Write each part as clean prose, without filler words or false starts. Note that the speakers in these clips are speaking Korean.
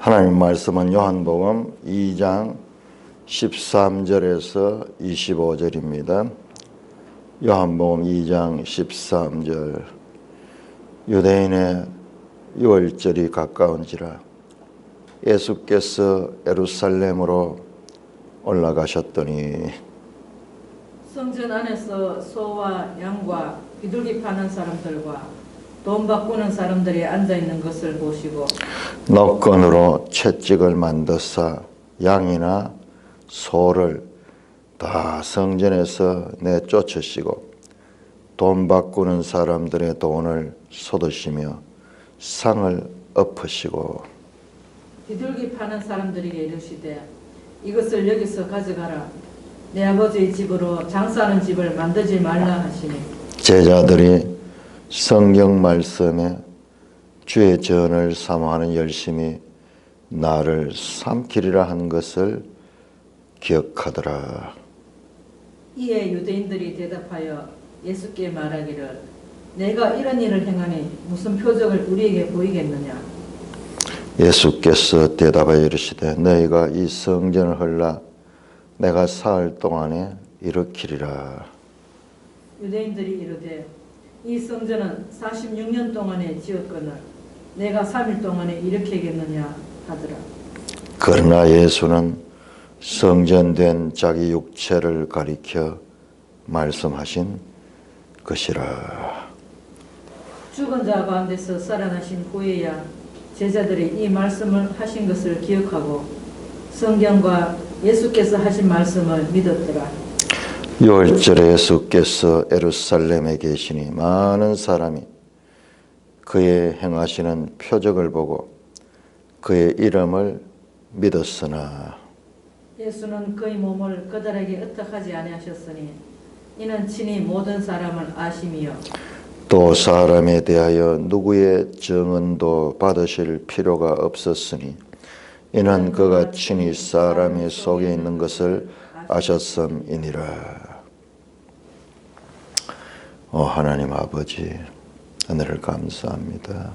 하나님 말씀은 요한복음 2장 13절에서 25절입니다. 요한복음 2장 13절 유대인의 유월절이 가까운지라 예수께서 예루살렘으로 올라가셨더니 성전 안에서 소와 양과 비둘기 파는 사람들과 돈 바꾸는 사람들이 앉아있는 것을 보시고 노건으로 채찍을 만드사 양이나 소를 다 성전에서 내쫓으시고 돈 바꾸는 사람들의 돈을 쏟으시며 상을 엎으시고 비둘기 파는 사람들에게 이르시되 이것을 여기서 가져가라. 내 아버지의 집으로 장사하는 집을 만들지 말라 하시니 제자들이 성경 말씀에 주의 전을 사모하는 열심히 나를 삼키리라 한 것을 기억하더라. 이에 유대인들이 대답하여 예수께 말하기를 내가 이런 일을 행하니 무슨 표적을 우리에게 보이겠느냐. 예수께서 대답하여 이르시되 너희가 이 성전을 헐라 내가 사흘 동안에 일으키리라. 유대인들이 이르되 이 성전은 46년 동안에 지었거늘 내가 3일 동안에 일으키겠느냐 하더라. 그러나 예수는 성전된 자기 육체를 가리켜 말씀하신 것이라. 죽은 자 가운데서 살아나신 후에야 제자들이 이 말씀을 하신 것을 기억하고 성경과 예수께서 하신 말씀을 믿었더라. 6월절에 예수께서 예루살렘에 계시니 많은 사람이 그의 행하시는 표적을 보고 그의 이름을 믿었으나 예수는 그의 몸을 그들에게 의탁하지 아니하셨으니 이는 친히 모든 사람을 아심이요 또 사람에 대하여 누구의 증언도 받으실 필요가 없었으니 이는 그가 친히 사람의 속에 있는 것을 아셨음이니라. 하나님 아버지, 은혜를 감사합니다.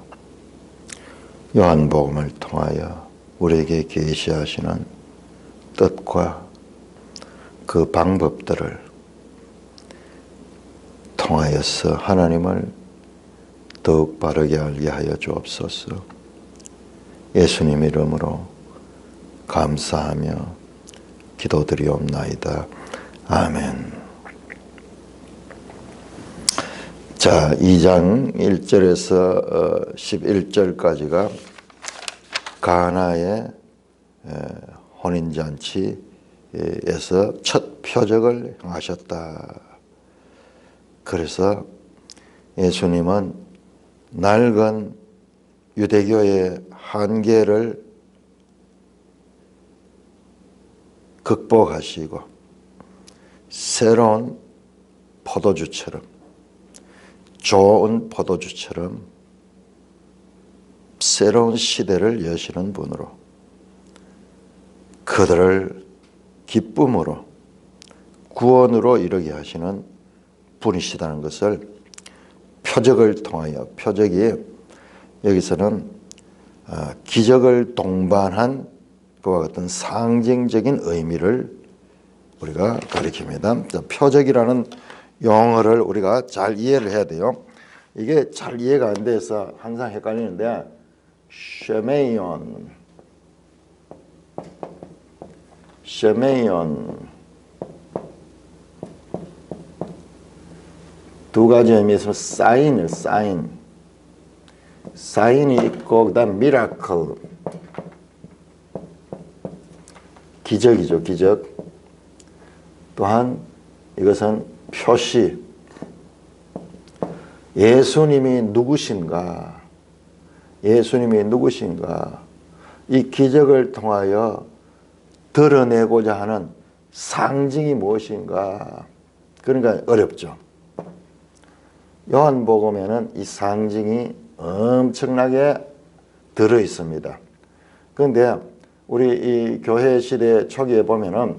요한복음을 통하여 우리에게 계시하시는 뜻과 그 방법들을 통하여서 하나님을 더욱 바르게 알게 하여 주옵소서. 예수님 이름으로 감사하며 기도드리옵나이다. 아멘. 자, 2장 1절에서 11절까지가 가나의 혼인잔치에서 첫 표적을 행하셨다. 그래서 예수님은 낡은 유대교의 한계를 극복하시고 새로운 포도주처럼 좋은 포도주처럼 새로운 시대를 여시는 분으로 그들을 기쁨으로 구원으로 이르게 하시는 분이시다는 것을 표적을 통하여 표적이 여기서는 기적을 동반한 그와 같은 상징적인 의미를 우리가 가리킵니다. 표적이라는 용어를 우리가 잘 이해를 해야 돼요. 이게 잘 이해가 안 돼서 항상 헷갈리는데 쉐메이온 두 가지 의미에서 사인이 있고 그다음 미라클 기적이죠. 기적. 또한 이것은 표시. 예수님이 누구신가? 이 기적을 통하여 드러내고자 하는 상징이 무엇인가? 그러니까 어렵죠. 요한복음에는 이 상징이 엄청나게 들어 있습니다. 그런데 우리 이 교회 시대 초기에 보면은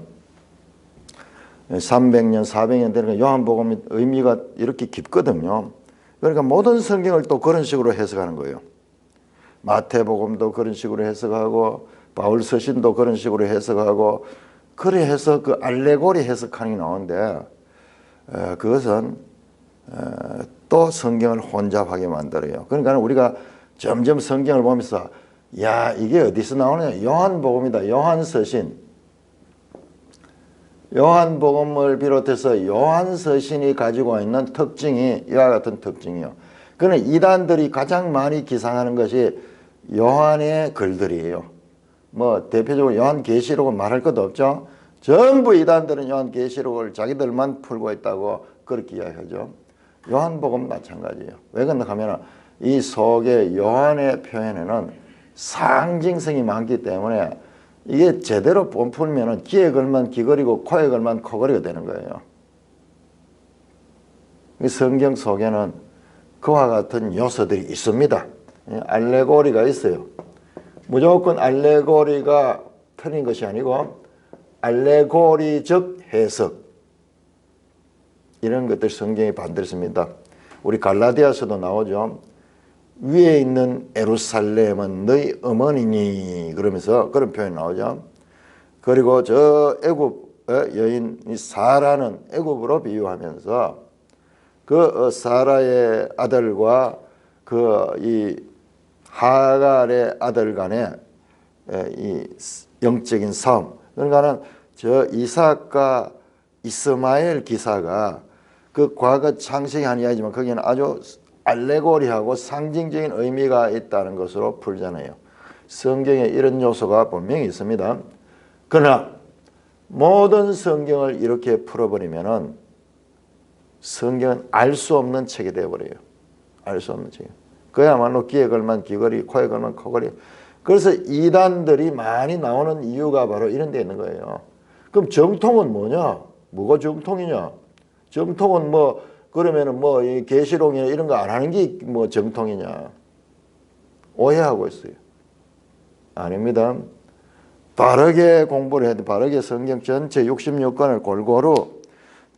300년, 400년 되는 요한복음의 의미가 이렇게 깊거든요. 그러니까 모든 성경을 또 그런 식으로 해석하는 거예요. 마태복음도 그런 식으로 해석하고 바울 서신도 그런 식으로 해석하고 그래 해서 그 알레고리 해석하는 게 나오는데 그것은 또 성경을 혼잡하게 만들어요. 그러니까 우리가 점점 성경을 보면서 야 이게 어디서 나오느냐. 요한복음이다. 요한서신. 요한복음을 비롯해서 요한서신이 가지고 있는 특징이 이와 같은 특징이요. 그는 이단들이 가장 많이 기상하는 것이 요한의 글들이에요. 뭐 대표적으로 요한계시록은 말할 것도 없죠. 전부 이단들은 요한계시록을 자기들만 풀고 있다고 그렇게 이야기하죠. 요한복음 마찬가지예요. 왜 그런가 하면 이 속에 요한의 표현에는 상징성이 많기 때문에 이게 제대로 못 풀면 귀에 걸면 귀걸이고 코에 걸면 코걸이가 되는 거예요. 이 성경 속에는 그와 같은 요소들이 있습니다. 알레고리가 있어요. 무조건 알레고리가 틀린 것이 아니고 알레고리적 해석 이런 것들 성경에 반드시 있습니다. 우리 갈라디아서도 나오죠. 위에 있는 예루살렘은 너희 어머니니 그러면서 그런 표현이 나오죠. 그리고 저 애굽 여인 사라는 애굽으로 비유하면서 그 사라의 아들과 그 이 하갈의 아들 간의 이 영적인 싸움. 그러니까는 저 이삭과 이스마엘 기사가 그 과거 창세기 한 이야기지만 거기는 아주 알레고리하고 상징적인 의미가 있다는 것으로 풀잖아요. 성경에 이런 요소가 분명히 있습니다. 그러나 모든 성경을 이렇게 풀어버리면은 성경은 알 수 없는 책이 되어버려요. 알 수 없는 책. 그야말로 귀에 걸만 귀걸이, 코에 걸만 코걸이. 그래서 이단들이 많이 나오는 이유가 바로 이런 데 있는 거예요. 그럼 정통은 뭐냐? 뭐가 정통이냐? 정통은 뭐 그러면은 뭐 이 계시록이나 이런 거 안 하는 게 뭐 정통이냐? 오해하고 있어요. 아닙니다. 바르게 공부를 해도 바르게 성경 전체 66권을 골고루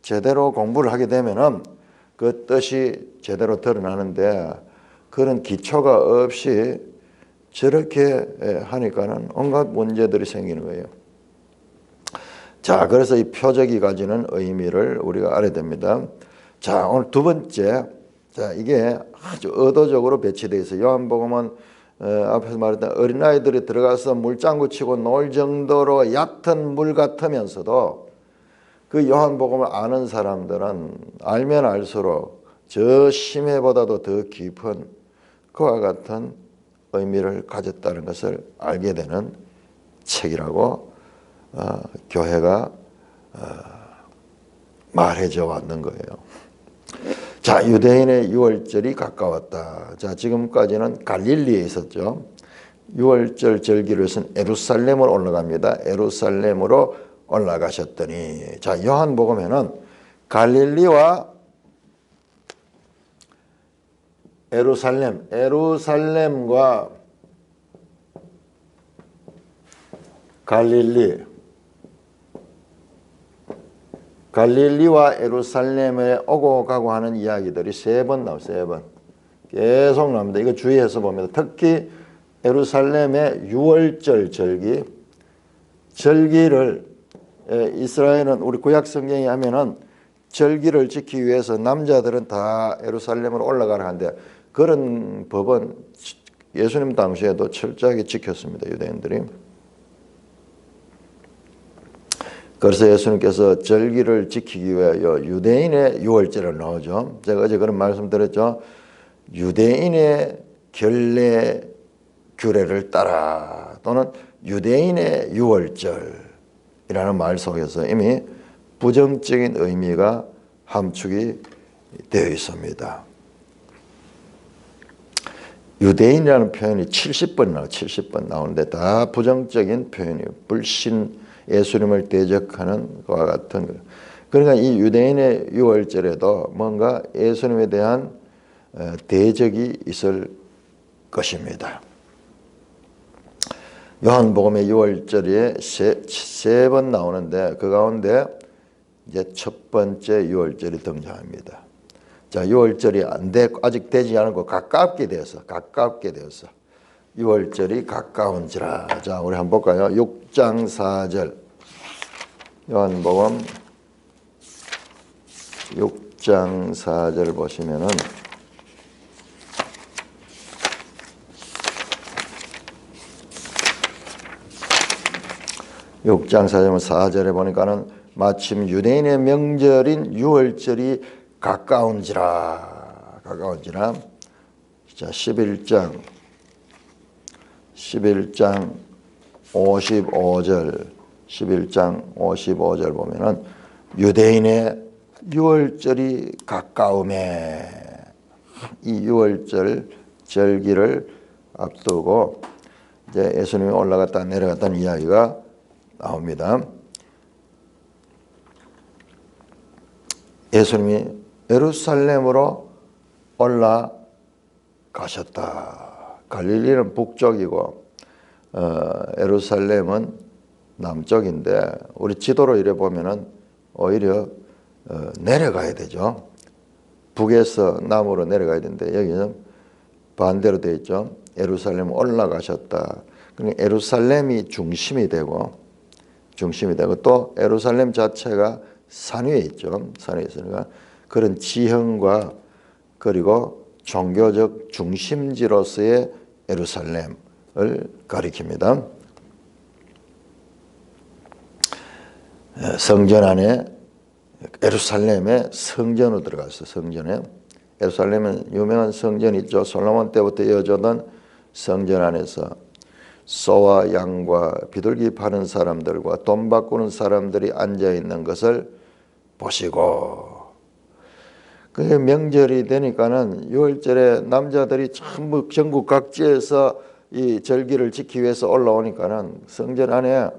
제대로 공부를 하게 되면은 그 뜻이 제대로 드러나는데 그런 기초가 없이 저렇게 하니까는 온갖 문제들이 생기는 거예요. 자, 그래서 이 표적이 가지는 의미를 우리가 알아야 됩니다. 자, 오늘 두 번째. 자, 이게 아주 의도적으로 배치되어 있어요. 요한복음은 앞에서 말했던 어린아이들이 들어가서 물장구 치고 놀 정도로 얕은 물 같으면서도 그 요한복음을 아는 사람들은 알면 알수록 저 심해보다도 더 깊은 그와 같은 의미를 가졌다는 것을 알게 되는 책이라고 교회가 말해져 왔는 거예요. 자, 유대인의 유월절이 가까웠다. 자, 지금까지는 갈릴리에 있었죠. 유월절 절기를 위해서는 예루살렘으로 올라갑니다. 예루살렘으로 올라가셨더니, 자, 요한복음에는 갈릴리와 예루살렘과 갈릴리와 예루살렘에 오고 가고 하는 이야기들이 세 번 나와요. 세 번. 계속 나옵니다. 이거 주의해서 봅니다. 특히 예루살렘의 유월절 절기를 이스라엘은 우리 구약 성경에 하면은 절기를 지키기 위해서 남자들은 다 예루살렘으로 올라가라 하는데 그런 법은 예수님 당시에도 철저하게 지켰습니다. 유대인들이. 그래서 예수님께서 절기를 지키기 위하여 유대인의 유월절을 넣어죠. 제가 어제 그런 말씀 드렸죠. 유대인의 결례 규례를 따라 또는 유대인의 유월절이라는 말 속에서 이미 부정적인 의미가 함축이 되어 있습니다. 유대인이라는 표현이 70번 나오는데 다 부정적인 표현이에요. 불신 예수님을 대적하는 것과 같은 거. 그러니까 이 유대인의 유월절에도 뭔가 예수님에 대한 대적이 있을 것입니다. 요한복음의 유월절이 세 번 나오는데 그 가운데 이제 첫 번째 유월절이 등장합니다. 자, 유월절이 아직 되지 않고 가깝게 되어서 유월절이 가까운지라. 자, 우리 한번 볼까요? 6장 4절. 요한복음 6장 4절 보시면은 육 장 4절에 보니까는 마침 유대인의 명절인 유월절이 가까운지라. 자, 11장 55절 보면은 유대인의 유월절이 가까움에, 이 유월절 절기를 앞두고 이제 예수님이 올라갔다 내려갔다는 이야기가 나옵니다. 예수님이 예루살렘으로 올라가셨다. 갈릴리는 북쪽이고 예루살렘은 남쪽인데 우리 지도로 이래 보면은 오히려 내려가야 되죠. 북에서 남으로 내려가야 되는데 여기는 반대로 되어 있죠. 예루살렘 올라가셨다. 그러니까 예루살렘이 중심이 되고 또 예루살렘 자체가 산 위에 있죠. 산에 있으니까 그런 지형과 그리고 종교적 중심지로서의 예루살렘을 가리킵니다. 성전 안에 예루살렘의 성전으로 들어갔어요. 성전에. 예루살렘은 유명한 성전이 있죠. 솔로몬 때부터 이어져던 성전 안에서 소와 양과 비둘기 파는 사람들과 돈 바꾸는 사람들이 앉아있는 것을 보시고, 그게 명절이 되니까는 6월절에 남자들이 전부 전국 각지에서 이 절기를 지키기 위해서 올라오니까는 성전 안에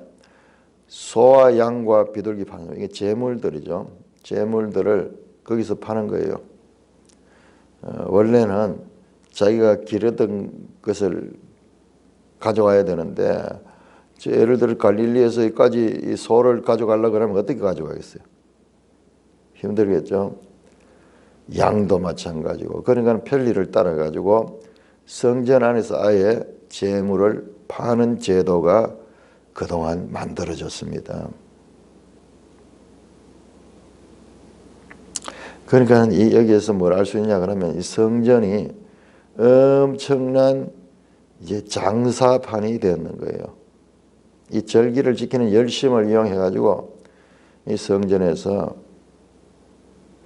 소와 양과 비둘기 파는, 이게 제물들이죠. 제물들을 거기서 파는 거예요. 원래는 자기가 기르던 것을 가져와야 되는데, 예를 들어 갈릴리에서 여기까지 이 소를 가져가려고 그러면 어떻게 가져가겠어요? 힘들겠죠. 양도 마찬가지고. 그러니까 편리를 따라 가지고 성전 안에서 아예 제물을 파는 제도가 그동안 만들어졌습니다. 그러니까 여기에서 뭘 알 수 있냐 그러면 이 성전이 엄청난 이제 장사판이 되었는 거예요. 이 절기를 지키는 열심을 이용해 가지고 이 성전에서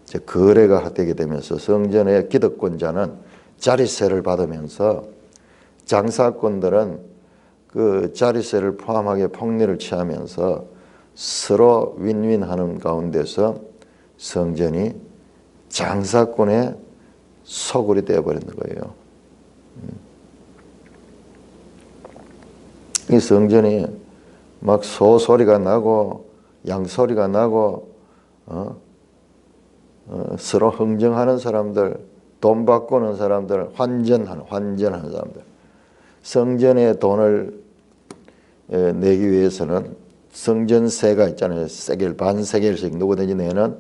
이제 거래가 되게 되면서 성전의 기득권자는 자릿세를 받으면서 장사꾼들은 그 자릿세를 포함하게 폭리를 취하면서 서로 윈윈하는 가운데서 성전이 장사꾼의 소굴이 되어버리는 거예요. 이 성전이 막 소 소리가 나고 양 소리가 나고 서로 흥정하는 사람들, 돈 바꾸는 사람들, 환전하는 사람들. 성전에 돈을 내기 위해서는 성전세가 있잖아요. 세겔, 반세겔씩 누구든지 내는,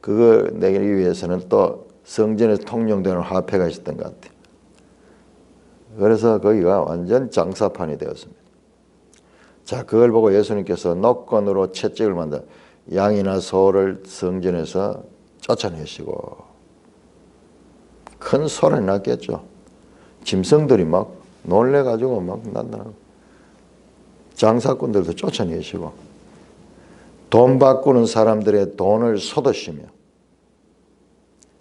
그걸 내기 위해서는 또 성전에서 통용되는 화폐가 있었던 것 같아요. 그래서 거기가 완전 장사판이 되었습니다. 자, 그걸 보고 예수님께서 노건으로 채찍을 만들어 양이나 소를 성전에서 쫓아내시고, 큰 소리 났겠죠. 짐승들이 막 놀래가지고 막 난다고. 장사꾼들도 쫓아내시고, 돈 바꾸는 사람들의 돈을 쏟으시며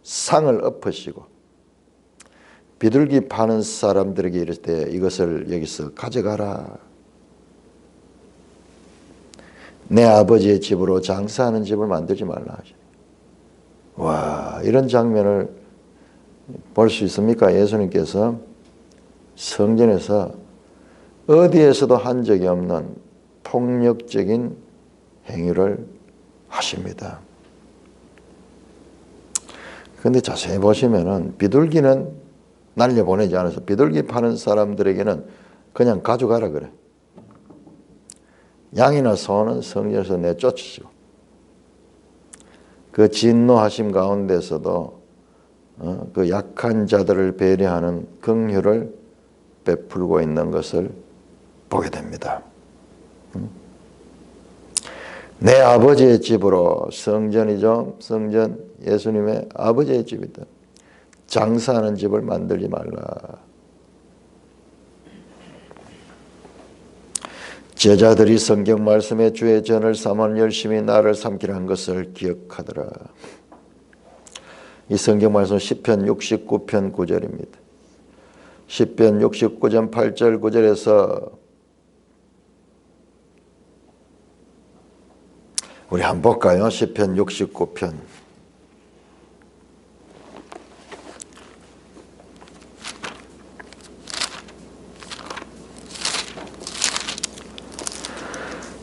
상을 엎으시고, 비둘기 파는 사람들에게 이럴 때 이것을 여기서 가져가라. 내 아버지의 집으로 장사하는 집을 만들지 말라 하시네. 와, 이런 장면을 볼 수 있습니까? 예수님께서 성전에서 어디에서도 한 적이 없는 폭력적인 행위를 하십니다. 그런데 자세히 보시면은 비둘기는 날려보내지 않아서 비둘기 파는 사람들에게는 그냥 가져가라 그래. 양이나 소는 성전에서 내쫓으시고, 그 진노하심 가운데서도 그 약한 자들을 배려하는 긍휼을 베풀고 있는 것을 보게 됩니다. 내 아버지의 집으로, 성전이죠. 성전, 예수님의 아버지의 집이다. 장사하는 집을 만들지 말라. 제자들이 성경 말씀에 주의 전을 삼아 열심히 나를 삼키라 한 것을 기억하더라. 이 성경 말씀 시편 69편 9절입니다. 시편 69편 8절 9절에서 우리 한번 볼까요? 시편 69편.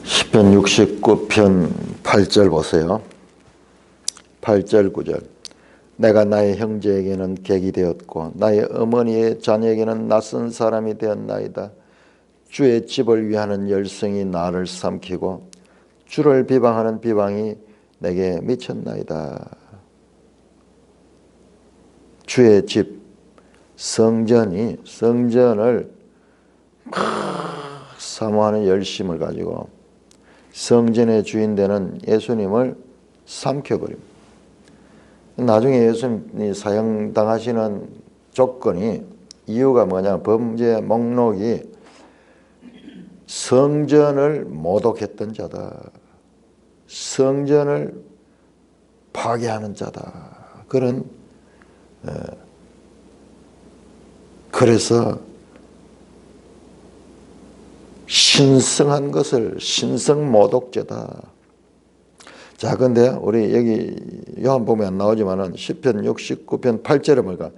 시편 69편 8절 보세요. 8절 9절. 내가 나의 형제에게는 객이 되었고 나의 어머니의 자녀에게는 낯선 사람이 되었나이다. 주의 집을 위하는 열성이 나를 삼키고 주를 비방하는 비방이 내게 미쳤나이다. 주의 집, 성전을 사모하는 열심을 가지고 성전의 주인 되는 예수님을 삼켜버립니다. 나중에 예수님이 사형당하시는 조건이, 이유가 뭐냐, 범죄 목록이 성전을 모독했던 자다, 성전을 파괴하는 자다. 그래서 신성한 것을 신성 모독죄다. 자, 근데 우리 여기 요한 보면 안 나오지만은 시편 69편 8절에 뭘까?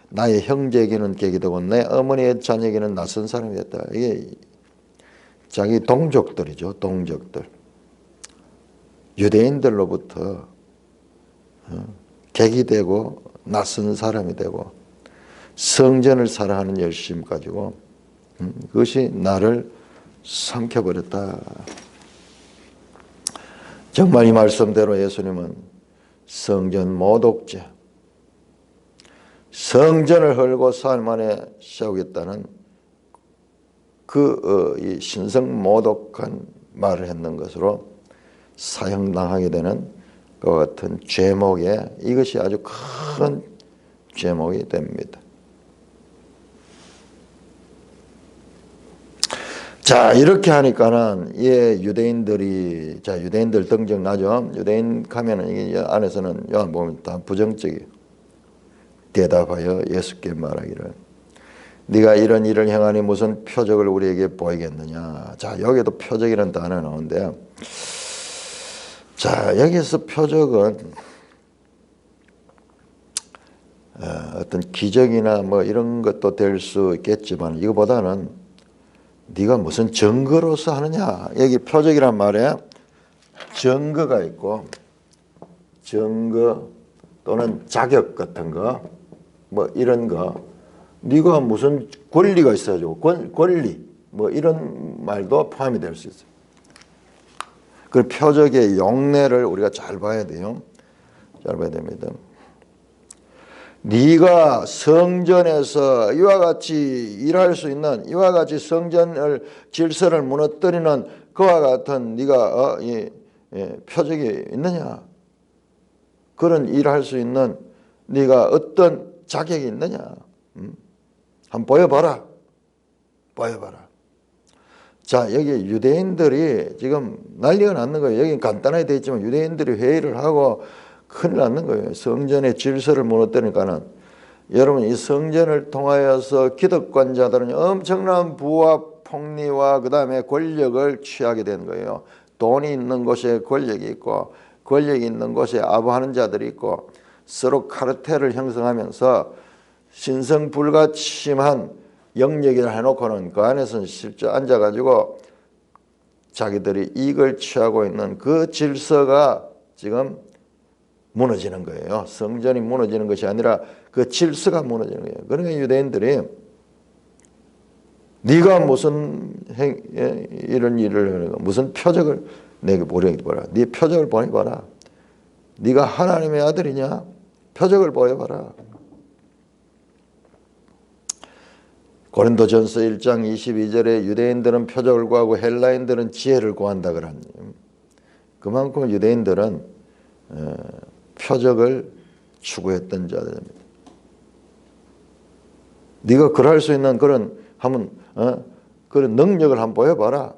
나의 형제에게는 객이 되고 내 어머니의 자녀에게는 낯선 사람이 됐다. 이게 자기 동족들이죠. 동족들. 유대인들로부터 객이 되고 낯선 사람이 되고 성전을 사랑하는 열심 가지고 그것이 나를 삼켜버렸다. 정말 이 말씀대로 예수님은 성전 모독죄, 성전을 헐고 사흘 만에 세우겠다는 이 신성 모독한 말을 했는 것으로 사형당하게 되는 그와 같은 죄목에, 이것이 아주 큰 죄목이 됩니다. 자, 이렇게 하니까는 유대인들 등적 나죠. 유대인 가면은 이게 안에서는 요한 보면 다 부정적이에요. 대답하여 예수께 말하기를 네가 이런 일을 행하니 무슨 표적을 우리에게 보이겠느냐. 자, 여기도 표적이라는 단어 나오는데요. 자, 여기서 표적은 어떤 기적이나 뭐 이런 것도 될 수 있겠지만 이거보다는 네가 무슨 증거로서 하느냐. 여기 표적이란 말에 증거가 있고, 증거 또는 자격 같은 거, 뭐 이런 거, 네가 무슨 권리가 있어야죠. 권리, 뭐 이런 말도 포함이 될 수 있어요. 그 표적의 용례를 우리가 잘 봐야 돼요. 잘 봐야 됩니다. 네가 성전에서 이와 같이 일할 수 있는, 이와 같이 성전을 질서를 무너뜨리는 그와 같은 네가 표적이 있느냐? 그런 일할 수 있는 네가 어떤 자격이 있느냐? 한번 보여봐라. 보여봐라. 자, 여기 유대인들이 지금 난리가 났는 거예요. 여기 간단하게 되어 있지만 유대인들이 회의를 하고 큰일 났는 거예요. 성전의 질서를 무너뜨리니까는. 여러분, 이 성전을 통하여서 기득권자들은 엄청난 부와 폭리와 그 다음에 권력을 취하게 되는 거예요. 돈이 있는 곳에 권력이 있고, 권력이 있는 곳에 아부하는 자들이 있고, 서로 카르텔을 형성하면서 신성불가침한 영역이라 해놓고는 그 안에서는 실제 앉아가지고 자기들이 이익을 취하고 있는 그 질서가 지금 무너지는 거예요. 성전이 무너지는 것이 아니라 그 질서가 무너지는 거예요. 그러니까 유대인들이 네가 무슨 이런 일을 하는 거, 무슨 표적을 내게 보여봐라. 네 표적을 보여봐라. 네가 하나님의 아들이냐? 표적을 보여봐라. 고린도전서 1장 22절에 유대인들은 표적을 구하고 헬라인들은 지혜를 구한다 그러니 그만큼 유대인들은 표적을 추구했던 자들입니다. 네가 그럴 수 있는 그런 그런 능력을 한번 보여봐라.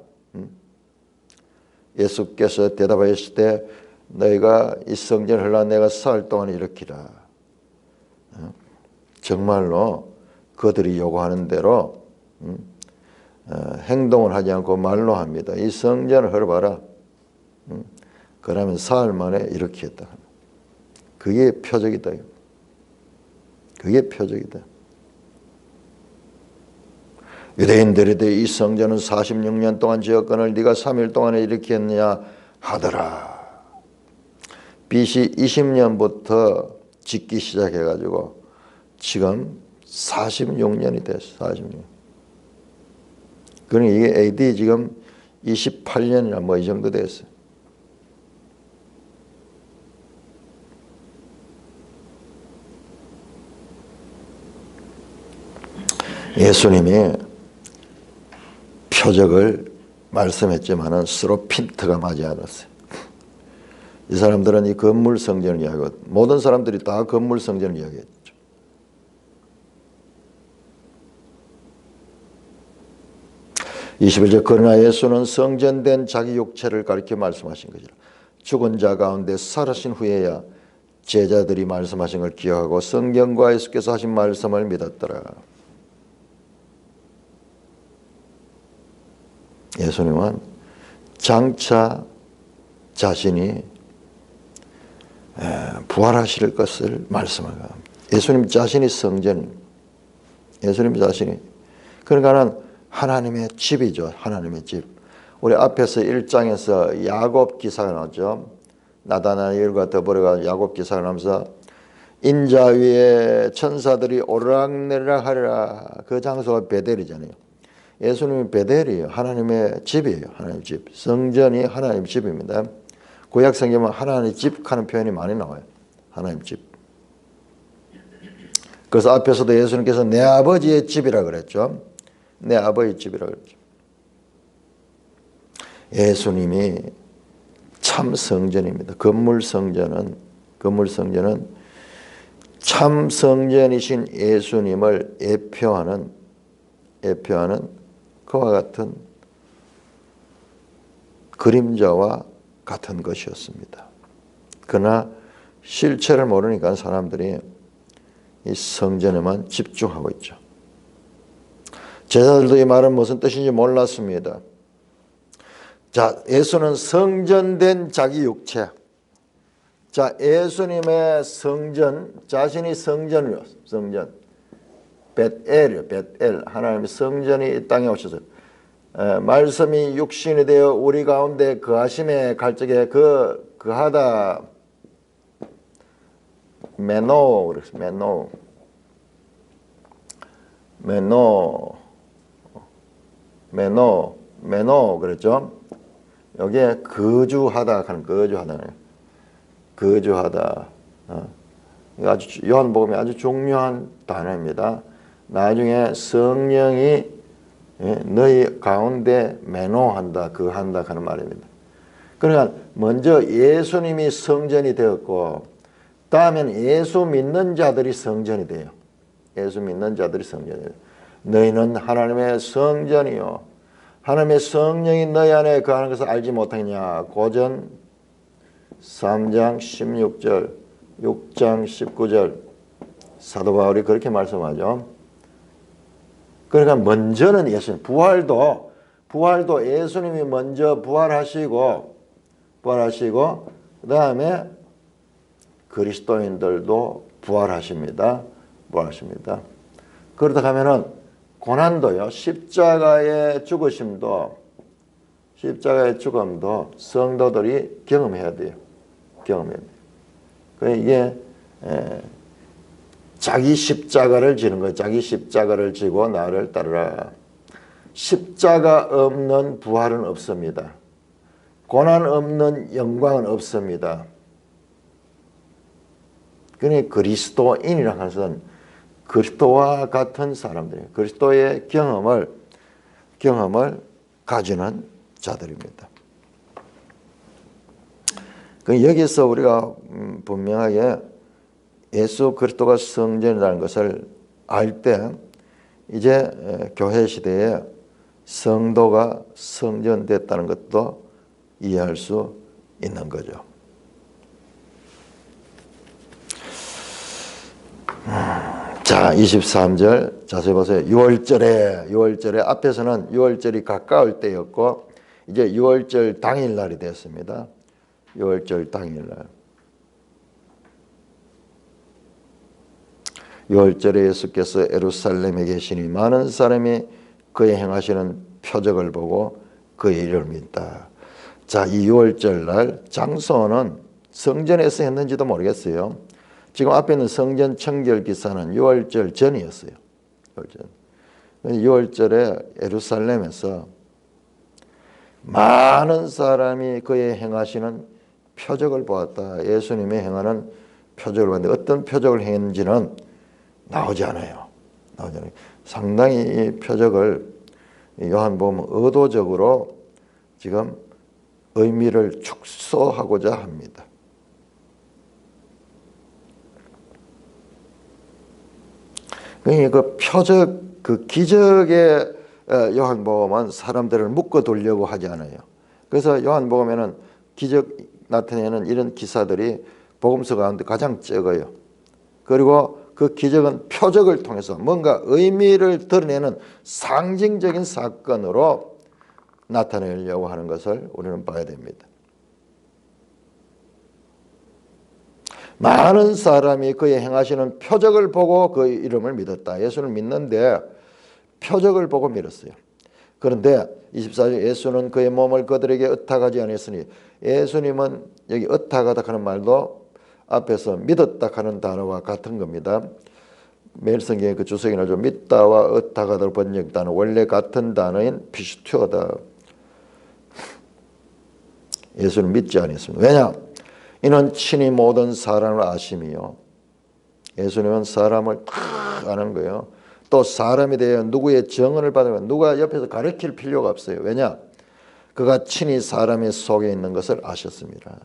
예수께서 대답하셨을 때 너희가 이 성전을 흘러 내가 사흘 동안 일으키라. 정말로 그들이 요구하는 대로 행동을 하지 않고 말로 합니다. 이 성전을 흘러봐라. 그러면 사흘 만에 일으키겠다. 그게 표적이다. 그게 표적이다. 유대인들이 이 성전은 46년 동안 지었거늘 네가 3일 동안에 일으켰느냐 하더라. BC 20년부터 짓기 시작해가지고 지금 46년이 됐어. 46년. 그러니 이게 AD 지금 28년이나 뭐 이 정도 됐어요. 예수님이 표적을 말씀했지만은 서로 핀트가 맞지 않았어요. 이 사람들은 이 건물 성전을 이야기하고 모든 사람들이 다 건물 성전을 이야기했죠. (21절) 그러나 예수는 성전된 자기 육체를 가리켜 말씀하신 것이라. 죽은 자 가운데 살아신 후에야 제자들이 말씀하신 걸 기억하고 성경과 예수께서 하신 말씀을 믿었더라. 예수님은 장차 자신이 부활하실 것을 말씀하고 예수님 자신이 성전, 예수님 자신이 그러니까는 하나님의 집이죠. 하나님의 집. 우리 앞에서 1장에서 야곱 기사가 나왔죠. 나다나엘과 더불어가 야곱 기사가 나면서 인자 위에 천사들이 오르락내리락 하리라. 그 장소가 베델이잖아요. 예수님이 베델이에요. 하나님의 집이에요. 하나님의 집. 성전이 하나님의 집입니다. 구약 성경은 하나님의 집 하는 표현이 많이 나와요. 하나님의 집. 그래서 앞에서도 예수님께서 내 아버지의 집이라 그랬죠. 내 아버지의 집이라 그랬죠. 예수님이 참 성전입니다. 건물 성전은 참 성전이신 예수님을 예표하는 그와 같은 그림자와 같은 것이었습니다. 그러나 실체를 모르니까 사람들이 이 성전에만 집중하고 있죠. 제자들도 이 말은 무슨 뜻인지 몰랐습니다. 자, 예수는 성전된 자기 육체. 자, 예수님의 성전, 자신이 성전이요. 성전. 벳엘이요. 벳엘. 하나님의 성전이 이 땅에 오셔서 말씀이 육신이 되어 우리 가운데 거하심에 갈 적에 그하다 메노 그랬어요. 메노 그랬죠. 여기에 거주하다 하는 거주하다. 아주 요한복음에 아주 중요한 단어입니다. 나중에 성령이 너희 가운데 매노한다, 거한다 하는 말입니다. 그러니까 먼저 예수님이 성전이 되었고 다음엔 예수 믿는 자들이 성전이 돼요. 예수 믿는 자들이 성전이 돼요. 너희는 하나님의 성전이요. 하나님의 성령이 너희 안에 거하는 것을 알지 못하느냐. 고전 3장 16절, 6장 19절 사도 바울이 그렇게 말씀하죠. 그러니까 먼저는 예수님, 부활도 예수님이 먼저 부활하시고 그 다음에 그리스도인들도 부활하십니다. 그러다 하면은 고난도요, 십자가의 죽음도 성도들이 경험해야 돼요. 이게 자기 십자가를 지는 거예요. 자기 십자가를 지고 나를 따르라. 십자가 없는 부활은 없습니다. 고난 없는 영광은 없습니다. 그러니 그리스도인이라는 것은 그리스도와 같은 사람들이에요. 그리스도의 경험을 가지는 자들입니다. 여기서 우리가 분명하게 예수 그리스도가 성전이라는 것을 알 때 이제 교회 시대에 성도가 성전됐다는 것도 이해할 수 있는 거죠. 자, 23절 자세히 보세요. 6월절에 앞에서는 6월절이 가까울 때였고 이제 6월절 당일날이 됐습니다. 6월절 당일날. 6월절에 예수께서 예루살렘에 계시니 많은 사람이 그의 행하시는 표적을 보고 그의 이름을 믿다. 자, 이 6월절 날 장소는 성전에서 했는지도 모르겠어요. 지금 앞에 있는 성전 청결 기사는 6월절 전이었어요. 6월절에 예루살렘에서 많은 사람이 그의 행하시는 표적을 보았다. 예수님이 행하는 표적을 봤는데 어떤 표적을 행했는지는 나오지 않아요. 상당히 이 표적을 요한복음은 의도적으로 지금 의미를 축소하고자 합니다. 그 표적, 그 기적의 요한복음은 사람들을 묶어두려고 하지 않아요. 그래서 요한복음에는 기적 나타내는 이런 기사들이 복음서 가운데 가장 적어요. 그리고 그 기적은 표적을 통해서 뭔가 의미를 드러내는 상징적인 사건으로 나타내려고 하는 것을 우리는 봐야 됩니다. 많은 사람이 그의 행하시는 표적을 보고 그 이름을 믿었다. 예수를 믿는데 표적을 보고 믿었어요. 그런데 24절 예수는 그의 몸을 그들에게 의탁하지 않았으니 예수님은 여기 의탁하다 하는 말도 앞에서 믿었다 하는 단어와 같은 겁니다. 매일 성경에 그 주석이 나죠. 믿다와 의탁하다로 번역단어 원래 같은 단어인 피슈튜어다. 예수는 믿지 않았습니다. 왜냐? 이는 친히 모든 사람을 아심이요. 예수님은 사람을 다 아는 거예요. 또 사람에 대해 누구의 증언을 받으면 누가 옆에서 가르칠 필요가 없어요. 왜냐? 그가 친히 사람의 속에 있는 것을 아셨습니다.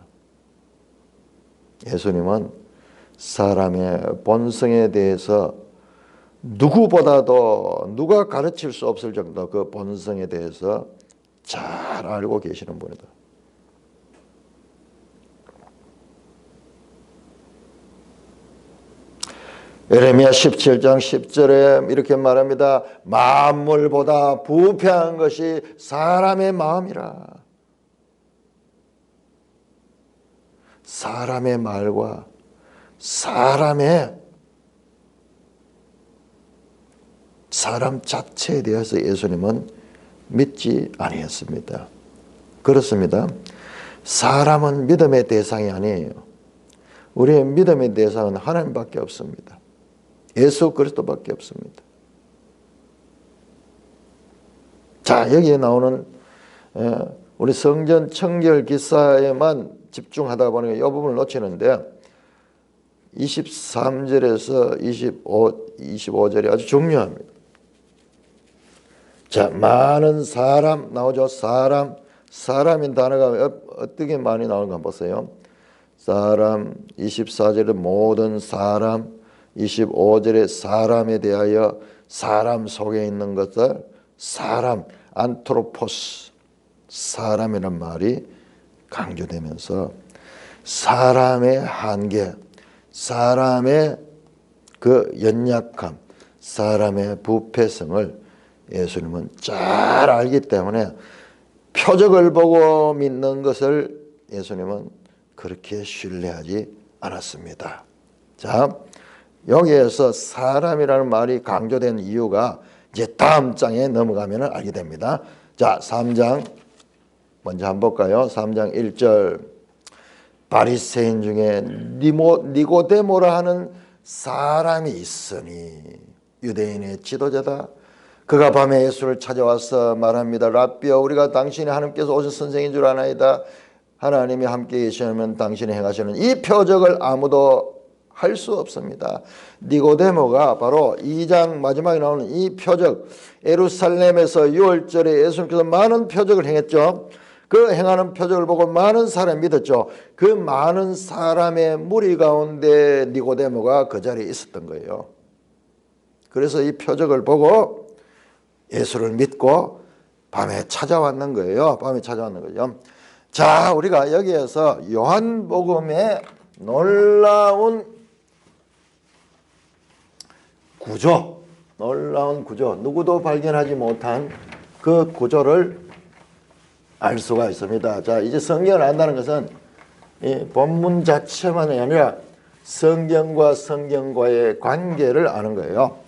예수님은 사람의 본성에 대해서 누구보다도 누가 가르칠 수 없을 정도 그 본성에 대해서 잘 알고 계시는 분이다. 예레미야 17장 10절에 이렇게 말합니다. 만물보다 부패한 것이 사람의 마음이라. 사람의 말과 사람 자체에 대해서 예수님은 믿지 아니했습니다. 그렇습니다. 사람은 믿음의 대상이 아니에요. 우리의 믿음의 대상은 하나님밖에 없습니다. 예수 그리스도밖에 없습니다. 자, 여기에 나오는 우리 성전 청결 기사에만 집중하다 보니까 이 부분을 놓치는데 23절에서 25절이 아주 중요합니다. 자, 많은 사람 나오죠. 사람인 단어가 어떻게 많이 나오는가 보세요. 사람, 24절에 모든 사람, 25절에 사람에 대하여 사람 속에 있는 것을 사람, 안트로포스, 사람이란 말이 강조되면서 사람의 한계, 사람의 그 연약함, 사람의 부패성을 예수님은 잘 알기 때문에 표적을 보고 믿는 것을 예수님은 그렇게 신뢰하지 않았습니다. 자, 여기에서 사람이라는 말이 강조된 이유가 이제 다음 장에 넘어가면 알게 됩니다. 자, 3장 먼저 한번 볼까요? 3장 1절 바리새인 중에 니고데모라 하는 사람이 있으니 유대인의 지도자다. 그가 밤에 예수를 찾아와서 말합니다. 라삐여, 우리가 당신이 하나님께서 오신 선생인 줄 아나이다. 하나님이 함께 계시면 당신이 행하시는 이 표적을 아무도 할 수 없습니다. 니고데모가 바로 2장 마지막에 나오는 이 표적, 예루살렘에서 유월절에 예수님께서 많은 표적을 행했죠. 그 행하는 표적을 보고 많은 사람이 믿었죠. 그 많은 사람의 무리 가운데 니고데모가 그 자리에 있었던 거예요. 그래서 이 표적을 보고 예수를 믿고 밤에 찾아왔는 거예요. 밤에 찾아왔는 거죠. 자, 우리가 여기에서 요한복음의 놀라운 구조, 누구도 발견하지 못한 그 구조를 알 수가 있습니다. 자, 이제 성경을 안다는 것은 이 본문 자체만이 아니라 성경과 성경과의 관계를 아는 거예요.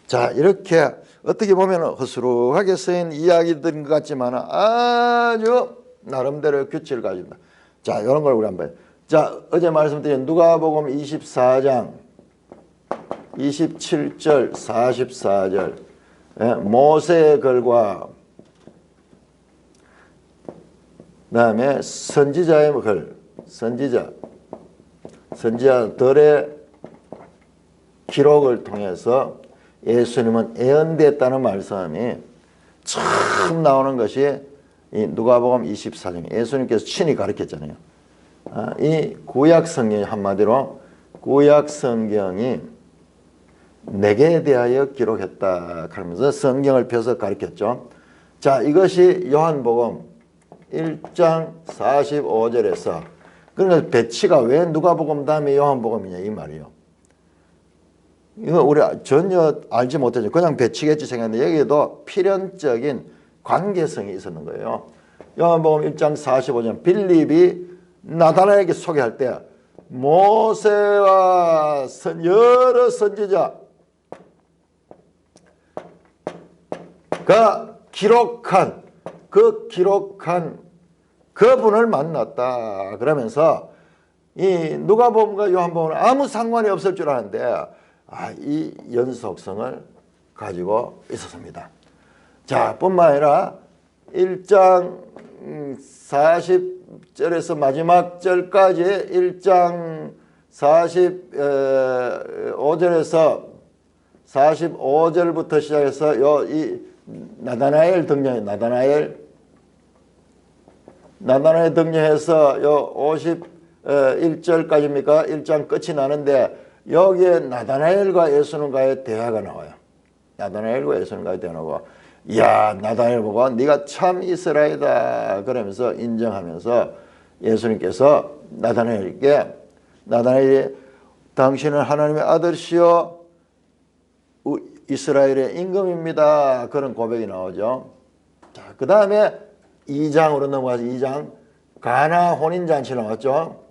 자, 이렇게 어떻게 보면 허술하게 쓰인 이야기들인 것 같지만 아주 나름대로 규칙을 가진다. 자, 이런 걸 우리 한번. 자, 어제 말씀드린 누가복음 24장 27절 44절 모세의 글과 그다음에 선지자의 글, 선지자들의 기록을 통해서 예수님은 예언됐다는 말씀이 처음 나오는 것이 이 누가복음 24장. 예수님께서 친히 가르쳤잖아요. 이 구약 성경이 한마디로 구약 성경이 내게 대하여 기록했다 그러면서 성경을 펴서 가르쳤죠. 자, 이것이 요한복음 1장 45절에서 그러니까 배치가 왜 누가복음 다음에 요한복음이냐 이 말이에요. 이거 우리 전혀 알지 못했죠. 그냥 배치겠지 생각했는데 여기에도 필연적인 관계성이 있었는 거예요. 요한복음 1장 45절 빌립이 나다나에게 소개할 때 모세와 여러 선지자가 기록한 그분을 만났다 그러면서 이 누가복음과 요한복음은 아무 상관이 없을 줄 아는데 이 연속성을 가지고 있었습니다. 자, 뿐만 아니라 1장 40절에서 마지막 절까지 1장 45절에서 45절부터 시작해서 이 나다나엘 등장, 나다나엘 등장해서 요 51절까지입니까? 1장 끝이 나는데 여기에 나다나엘과 예수님과의 대화가 나와요. 나다나엘과 예수님과의 대화가 나오고, 이야, 나다나엘 보고 네가 참 이스라엘이다 그러면서 인정하면서 예수님께서 나다나엘이 당신은 하나님의 아들이시요 이스라엘의 임금입니다. 그런 고백이 나오죠. 자, 그 다음에 2장으로 넘어가서 2장 가나 혼인잔치 나왔죠.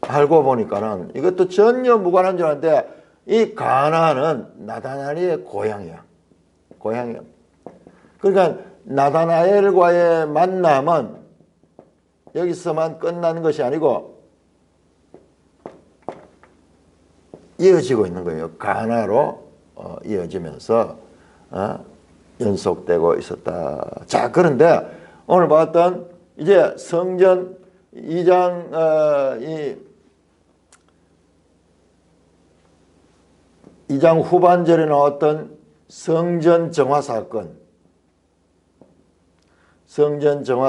알고 보니까는 이것도 전혀 무관한 줄 알았는데 이 가나는 나다나엘의 고향이야. 그러니까 나다나엘과의 만남은 여기서만 끝나는 것이 아니고 이어지고 있는 거예요. 가나로 이어지면서 연속되고 있었다. 자, 그런데 오늘 봤던 이제 성전 2장 2장 후반절에 나왔던 성전 정화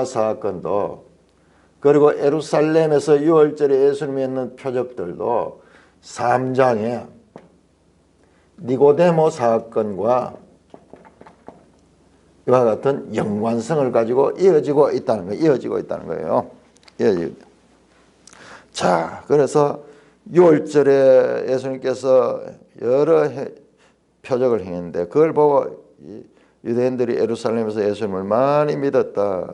사건도 그리고 예루살렘에서 유월절에 예수님이 했는 표적들도 3장에 니고데모 사건과 이와 같은 연관성을 가지고 이어지고 있다는 거예요. 자, 그래서 6월절에 예수님께서 여러 표적을 행했는데 그걸 보고 유대인들이 예루살렘에서 예수님을 많이 믿었다.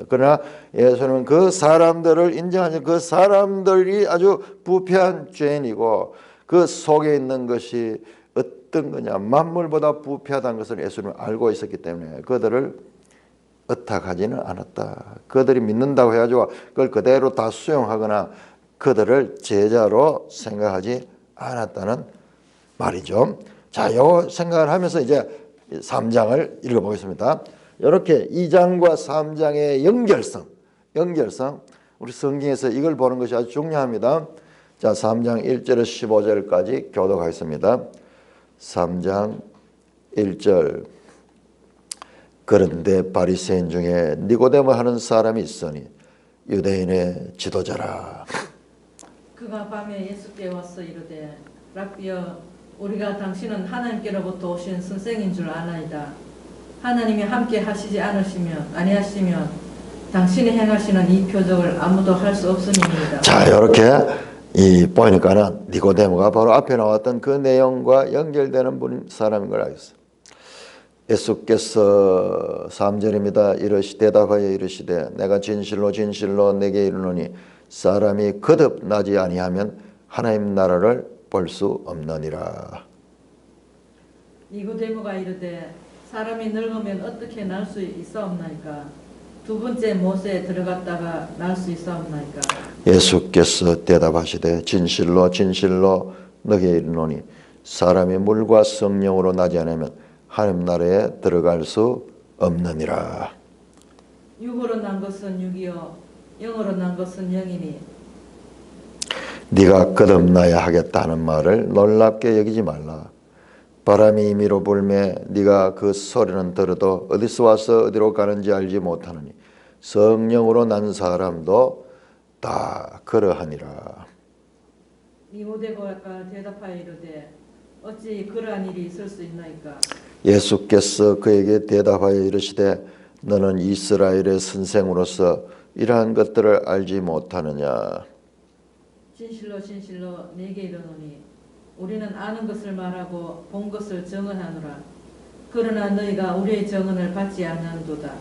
그러나 예수님은 그 사람들을 인정하지, 그 사람들이 아주 부패한 죄인이고 그 속에 있는 것이 어떤 거냐, 만물보다 부패하다는 것을 예수님은 알고 있었기 때문에 그들을 의탁하지는 않았다. 그들이 믿는다고 해가지고 그걸 그대로 다 수용하거나 그들을 제자로 생각하지 않았다는 말이죠. 자, 요 생각을 하면서 이제 3장을 읽어보겠습니다. 이렇게 2장과 3장의 연결성. 우리 성경에서 이걸 보는 것이 아주 중요합니다. 자, 3장 1절에서 15절까지 교독하겠습니다. 3장 1절. 그런데 바리새인 중에 니고데모 하는 사람이 있으니 유대인의 지도자라. 그가 밤에 예수께 와서 이르되 랍비여 우리가 당신은 하나님께로부터 오신 선생인 줄 아나이다. 하나님이 함께 하시지 아니하시면 당신이 행하시는 이 표적을 아무도 할 수 없음이니이다. 자, 이렇게 보니까는 니고데모가 바로 앞에 나왔던 그 내용과 연결되는 사람인 걸 알겠어요. 예수께서 3절입니다. 대답하여 이르시되 내가 진실로 진실로 내게 이르노니 사람이 거듭나지 아니하면 하나님 나라를 볼 수 없느니라. 니고데모가 이르되 사람이 늙으면 어떻게 날 수 있사옵나이까? 두 번째 못에 들어갔다가 날 수 있사옵나이까? 예수께서 대답하시되 진실로 진실로 너게 이르노니 사람이 물과 성령으로 나지 않으면 하나님 나라에 들어갈 수 없느니라. 육으로 난 것은 육이요 영으로 난 것은 영이니 네가 거듭나야 하겠다는 말을 놀랍게 여기지 말라. 바람이 임의로 불매 네가 그 소리는 들어도 어디서 와서 어디로 가는지 알지 못하느니 성령으로 난 사람도 다 그러하니라. 니고데모가 대답하여 이르되 어찌 그러한 일이 있을 수 있나이까? 예수께서 그에게 대답하여 이르시되 너는 이스라엘의 선생으로서 이러한 것들을 알지 못하느냐. 진실로 진실로 내게 이르노니 우리는 아는 것을 말하고 본 것을 증언하노라. 그러나 너희가 우리의 증언을 받지 않는도다.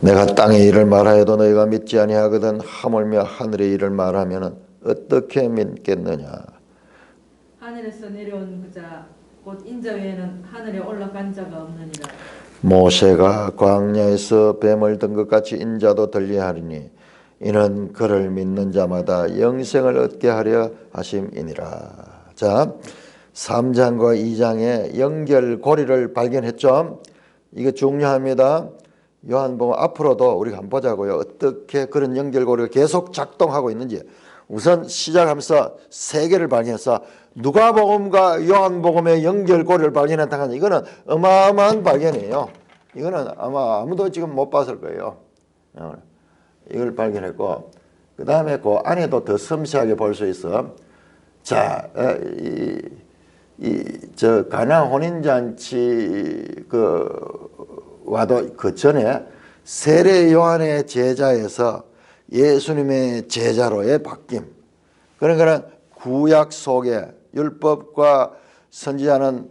내가 땅의 일을 말하여도 너희가 믿지 아니하거든 하물며 하늘의 일을 말하면 어떻게 믿겠느냐. 하늘에서 내려온 그자 곧 인자 외에는 하늘에 올라간 자가 없느니라. 모세가 광야에서 뱀을 든 것 같이 인자도 들리하리니 이는 그를 믿는 자마다 영생을 얻게 하려 하심이니라. 자, 3장과 2장의 연결고리를 발견했죠. 이게 중요합니다. 요한복음 앞으로도 우리가 한번 보자고요. 어떻게 그런 연결고리가 계속 작동하고 있는지. 우선 시작하면서 세 개를 발견해서 누가복음과 요한복음의 연결고리를 발견했다 하니 이거는 어마어마한 발견이에요. 이거는 아마 아무도 지금 못 봤을 거예요. 이걸 발견했고 그 다음에 그 안에도 더 섬세하게 볼 수 있어. 자, 저 가나 혼인잔치 와도 그 전에 세례 요한의 제자에서 예수님의 제자로의 바뀜. 그러니까 구약 속에 율법과 선지자는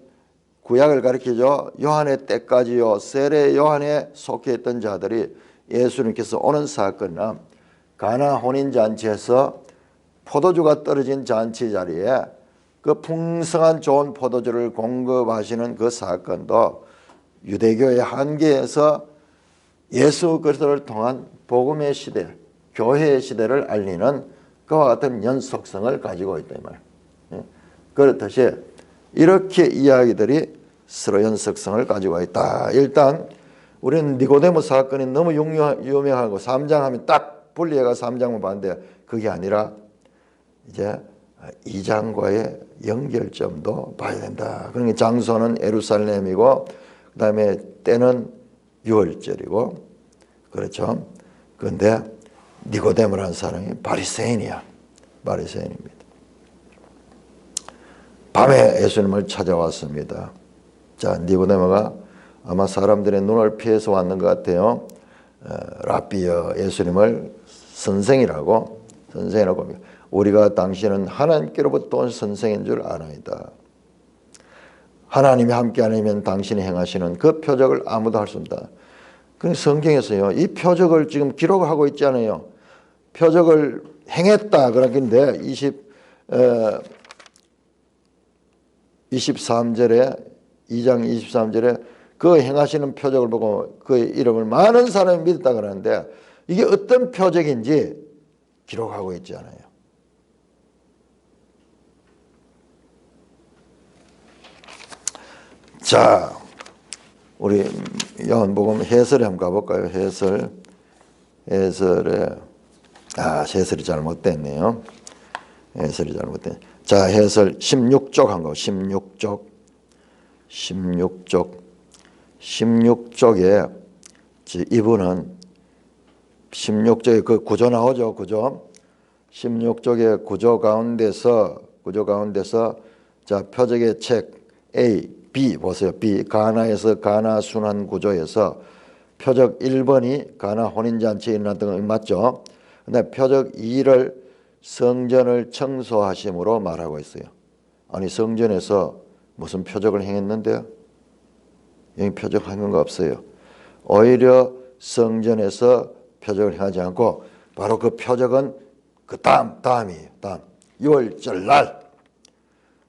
구약을 가리키죠. 요한의 때까지요. 세례 요한에 속해 있던 자들이 예수님께서 오는 사건은 가나 혼인잔치에서 포도주가 떨어진 잔치 자리에 그 풍성한 좋은 포도주를 공급하시는 그 사건도 유대교의 한계에서 예수 그리스도를 통한 복음의 시대, 교회의 시대를 알리는 그와 같은 연속성을 가지고 있다 이 말. 그렇듯이 이렇게 이야기들이 서로 연속성을 가지고 있다. 일단 우리는 니고데모 사건이 너무 유명하고 3장 하면 딱 분리해가 3장만 봤는데 그게 아니라 이제 2장과의 연결점도 봐야 된다. 그러니까 장소는 예루살렘이고 그 다음에 때는 6월절이고 그렇죠. 그런데 니고데모라는 사람이 바리새인이야. 바리새인입니다. 밤에 예수님을 찾아왔습니다. 자, 니고데모가 아마 사람들의 눈을 피해서 왔는 것 같아요. 랍비여 예수님을 선생이라고 우리가 당신은 하나님께로부터 온 선생인 줄 아나이다. 하나님이 함께 아니면 당신이 행하시는 그 표적을 아무도 할 수 없다. 그러니까 성경에서요 이 표적을 지금 기록하고 있잖아요. 표적을 행했다 그러는데 23절에 2장 23절에 그 행하시는 표적을 보고 그 이름을 많은 사람이 믿었다 그러는데 이게 어떤 표적인지 기록하고 있지 않아요. 자, 우리 요한복음 해설에 한번 가볼까요? 해설에 해설이 잘못됐네요. 해설이 잘못됐네. 자, 해설 16쪽 한 거. 16쪽. 16쪽에 이분은 16쪽에 그 구조 나오죠. 구조. 16쪽의 구조 가운데서 자, 표적의 책 A, B 보세요. B. 가나에서 가나 순환 구조에서 표적 1번이 가나 혼인잔치에 일어났던 거 맞죠? 근데 표적 2를 성전을 청소하심으로 말하고 있어요. 아니 성전에서 무슨 표적을 행했는데요? 여기 표적한 거 없어요. 오히려 성전에서 표적을 행하지 않고 바로 그 표적은 그 다음이에요. 다음 6월절 날.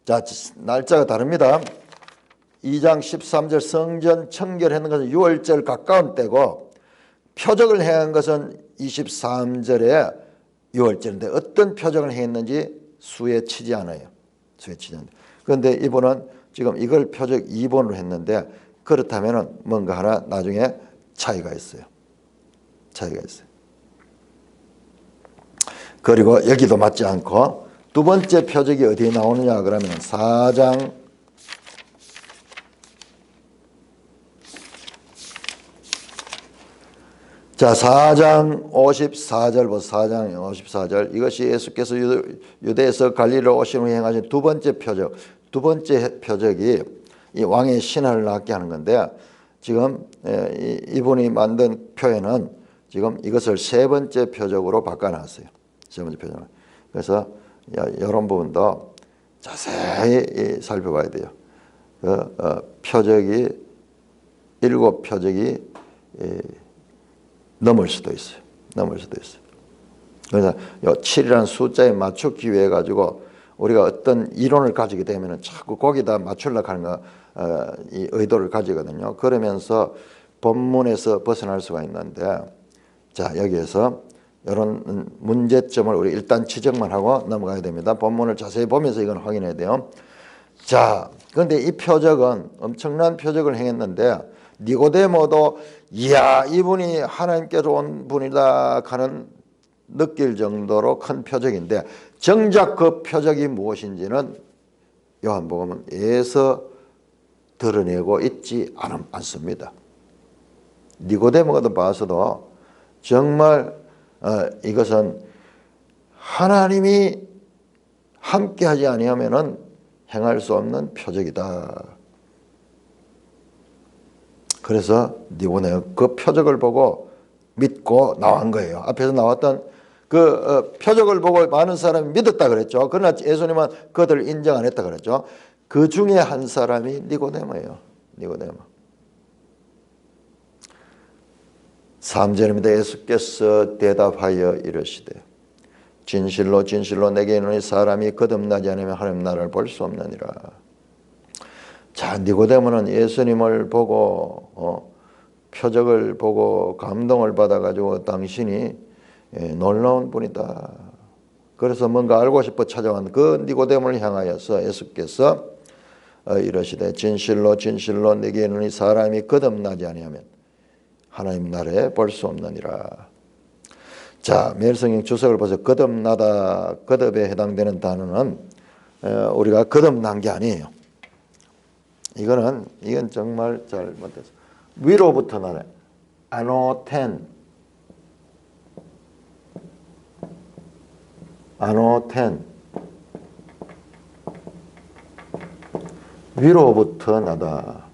자, 날짜가 다릅니다. 2장 13절 성전 청결하는 것은 6월절 가까운 때고 표적을 행한 것은 23절에 6월절인데 어떤 표적을 행했는지 수에 치지 않아요. 수에 치지 않아요. 그런데 이분은 지금 이걸 표적 2번으로 했는데 그렇다면 뭔가 하나 나중에 차이가 있어요. 차이가 있어요. 그리고 여기도 맞지 않고 두 번째 표적이 어디에 나오느냐 그러면 4장 4장 54절 보세요. 4장 54절 이것이 예수께서 유대에서 갈릴리로 오신 후에 행하신 두 번째 표적. 두 번째 표적이 이 왕의 신하를 낳게 하는 건데 지금 이분이 만든 표현은 지금 이것을 세 번째 표적으로 바꿔놨어요. 세 번째 표적. 그래서 이런 부분도 자세히 살펴봐야 돼요. 표적이 7표적이 넘을 수도 있어요. 넘을 수도 있어요. 그래서 이 7이라는 숫자에 맞추기 위해 가지고 우리가 어떤 이론을 가지게 되면 자꾸 거기다 맞추려고 하는 이 의도를 가지거든요. 그러면서 본문에서 벗어날 수가 있는데 자, 여기에서 이런 문제점을 우리 일단 지적만 하고 넘어가야 됩니다. 본문을 자세히 보면서 이건 확인해야 돼요. 자, 그런데 이 표적은 엄청난 표적을 행했는데 니고데모도 이야 이분이 하나님께서 온 분이다 하는 느낄 정도로 큰 표적인데 정작 그 표적이 무엇인지는 요한복음에서 드러내고 있지 않습니다. 니고데모가 봐서도 정말 이것은 하나님이 함께하지 아니하면은 행할 수 없는 표적이다. 그래서 니고데모가 그 표적을 보고 믿고 나온 거예요. 앞에서 나왔던 그 표적을 보고 많은 사람이 믿었다 그랬죠. 그러나 예수님은 그들을 인정 안 했다 그랬죠. 그 중에 한 사람이 니고데모예요. 니고데모. 3절입니다. 예수께서 대답하여 이르시되 진실로 진실로 내게 이르노니 사람이 거듭나지 않으면 하나님 나라를 볼 수 없느니라. 자, 니고데모는 예수님을 보고 표적을 보고 감동을 받아가지고 당신이 놀라운 분이다. 그래서 뭔가 알고 싶어 찾아온 그 니고데모를 향하여서 예수께서 이러시되 진실로 진실로 내게 이르노니 사람이 거듭나지 아니하면 하나님 나라에 볼 수 없느니라. 자, 매일성경 주석을 보세요. 거듭나다, 거듭에 해당되는 단어는 우리가 거듭난 게 아니에요. 이건 정말 잘못됐어. 위로부터 나네. 아노텐. 위로부터 나다.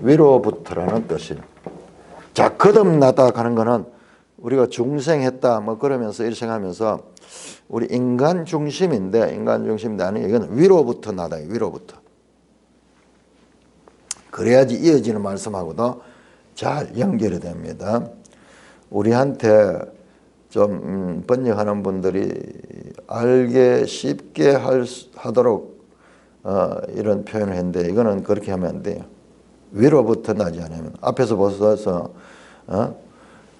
위로부터라는 뜻이에요. 자, 거듭나다 하는 거는 우리가 중생했다 뭐 그러면서 일생하면서 우리 인간 중심인데 아니 이건 위로부터 나다. 위로부터. 그래야지 이어지는 말씀하고도 잘 연결이 됩니다. 우리한테 좀 번역하는 분들이 알게 쉽게 하도록 이런 표현을 했는데 이거는 그렇게 하면 안 돼요. 위로부터 나지 않으면 앞에서 보셔서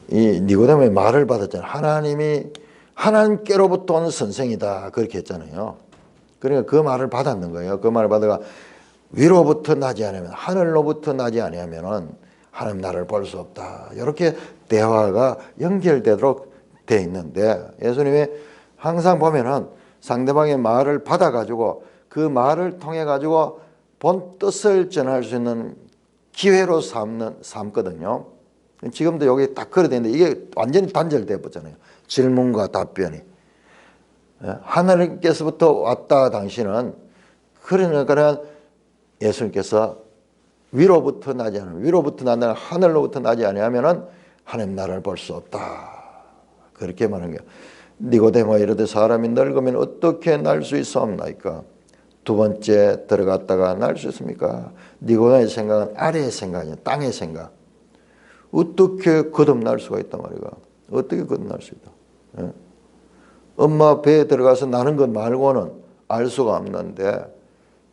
이 니고데모의 말을 받았잖아요. 하나님이 하나님께로부터 온 선생이다 그렇게 했잖아요. 그러니까 그 말을 받았는 거예요. 그 말을 받아가 위로부터 나지 않으면 하늘로부터 나지 아니하면은 하나님 나라를 볼 수 없다. 이렇게 대화가 연결되도록 돼 있는데 예수님이 항상 보면은 상대방의 말을 받아가지고 그 말을 통해 가지고 본 뜻을 전할 수 있는 기회로 삼거든요. 지금도 여기 딱 그래 되는데 이게 완전히 단절돼 버잖아요. 질문과 답변이. 하나님께서부터 왔다 당신은 그러니까 예수님께서 위로부터 나지 않으면 위로부터 난다는 하늘로부터 나지 아니하면은 하나님 나라를 볼 수 없다. 그렇게 말하는 거예요. 니고데모가 이르되 사람이 늙으면 어떻게 날 수 있사옵나이까? 두 번째 들어갔다가 날 수 있습니까? 니고데모의 생각은 아래의 생각이야. 땅의 생각. 어떻게 거듭날 수가 있단 말이야. 어떻게 거듭날 수 있다. 예? 엄마 배에 들어가서 나는 것 말고는 알 수가 없는데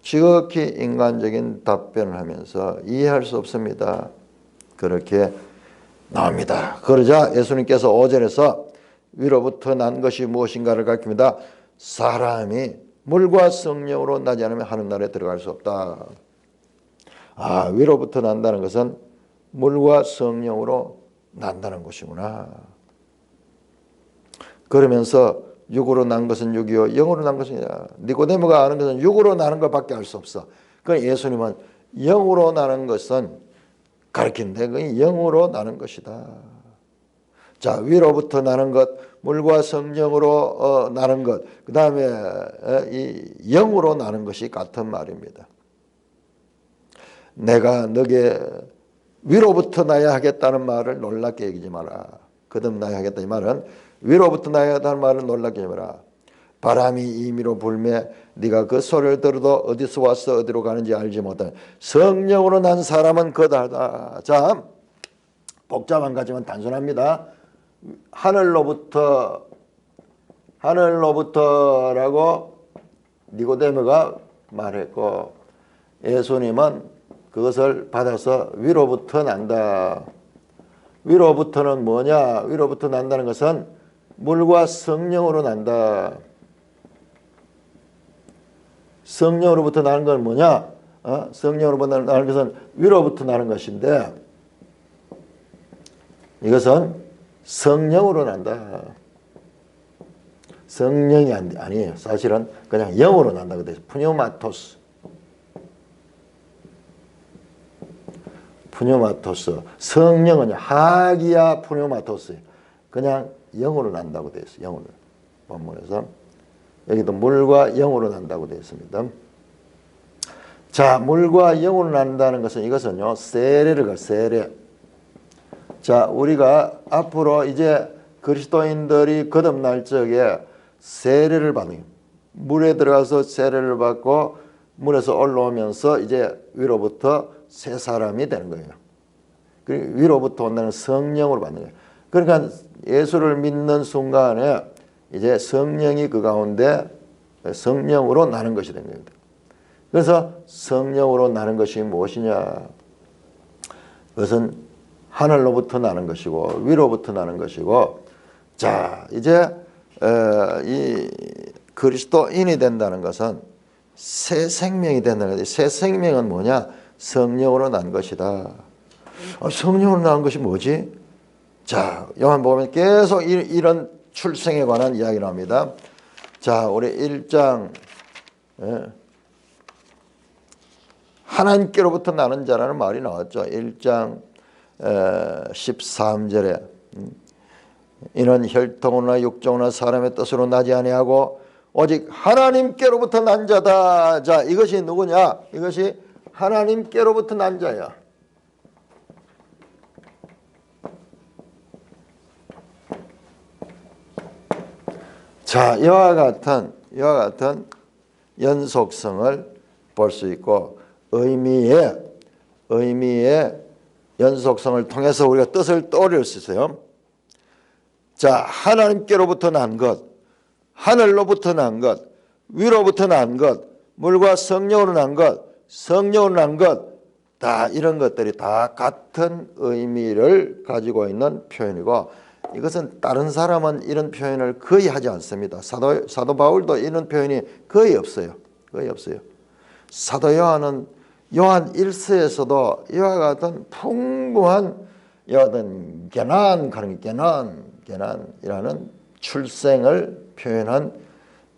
지극히 인간적인 답변을 하면서 이해할 수 없습니다. 그렇게 나옵니다. 그러자 예수님께서 5절에서 위로부터 난 것이 무엇인가를 가르칩니다. 사람이 물과 성령으로 나지 않으면 하늘 나라에 들어갈 수 없다. 위로부터 난다는 것은 물과 성령으로 난다는 것이구나. 그러면서 육으로 난 것은 육이요 영으로 난 것이냐. 니고데모가 아는 것은 육으로 나는 것밖에 알 수 없어. 그러니까 예수님은 영으로 나는 것은 가르치는데 그건 영으로 나는 것이다. 자, 위로부터 나는 것, 물과 성령으로 나는 것, 그 다음에 이 영으로 나는 것이 같은 말입니다. 내가 너게 위로부터 나야 하겠다는 말을 놀랍게 여기지 마라. 거듭나야 하겠다 이 말은 위로부터 나야 하겠다는 말을 놀랍게 여기지 마라. 바람이 임의로 불매 네가 그 소리를 들어도 어디서 와서 어디로 가는지 알지 못하는 성령으로 난 사람은 거다하다. 자, 복잡한 거지만 단순합니다. 하늘로부터라고 니고데모가 말했고 예수님은 그것을 받아서 위로부터 난다. 위로부터는 뭐냐? 위로부터 난다는 것은 물과 성령으로 난다. 성령으로부터 나는 건 뭐냐? 성령으로부터 나는 것은 위로부터 나는 것인데 이것은 성령으로 난다. 성령이 아니에요. 사실은 그냥 영으로 난다고 돼요. 푸뉴마토스. 푸뉴마토스. 성령은 하기야 푸뉴마토스. 그냥 영으로 난다고 되어 있어요. 영으로. 본문에서. 여기도 물과 영으로 난다고 되어 있습니다. 자, 물과 영으로 난다는 것은 이것은요. 세례를 세례. 자, 우리가 앞으로 이제 그리스도인들이 거듭날 적에 세례를 받는 거예요. 물에 들어가서 세례를 받고 물에서 올라오면서 이제 위로부터 새 사람이 되는 거예요. 그리고 위로부터 온다는 성령으로 받는 거예요. 그러니까 예수를 믿는 순간에 이제 성령이 그 가운데 성령으로 나는 것이 된 겁니다. 그래서 성령으로 나는 것이 무엇이냐? 그것은 하늘로부터 나는 것이고 위로부터 나는 것이고 자 이제 이 그리스도인이 된다는 것은 새 생명이 된다는 것이 새 생명은 뭐냐? 성령으로 난 것이다. 성령으로 난 것이 뭐지? 자 요한복음에 계속 이런 출생에 관한 이야기 나옵니다. 자 우리 1장 하나님께로부터 나는 자라는 말이 나왔죠. 1장 13절에 이는 혈통이나 육정이나 사람의 뜻으로 나지 아니하고 오직 하나님께로부터 난 자다. 자 이것이 누구냐? 이것이 하나님께로부터 난 자야. 자 이와 같은 연속성을 볼 수 있고 의미의 연속성을 통해서 우리가 뜻을 떠올릴 수 있어요. 자, 하나님께로부터 난 것, 하늘로부터 난 것, 위로부터 난 것, 물과 성령으로 난 것, 성령으로 난 것, 다 이런 것들이 다 같은 의미를 가지고 있는 표현이고 이것은 다른 사람은 이런 표현을 거의 하지 않습니다. 사도 바울도 이런 표현이 거의 없어요. 거의 없어요. 사도 요한 1서에서도 이와 같은 풍부한 어떤 개난 계난이라는 출생을 표현한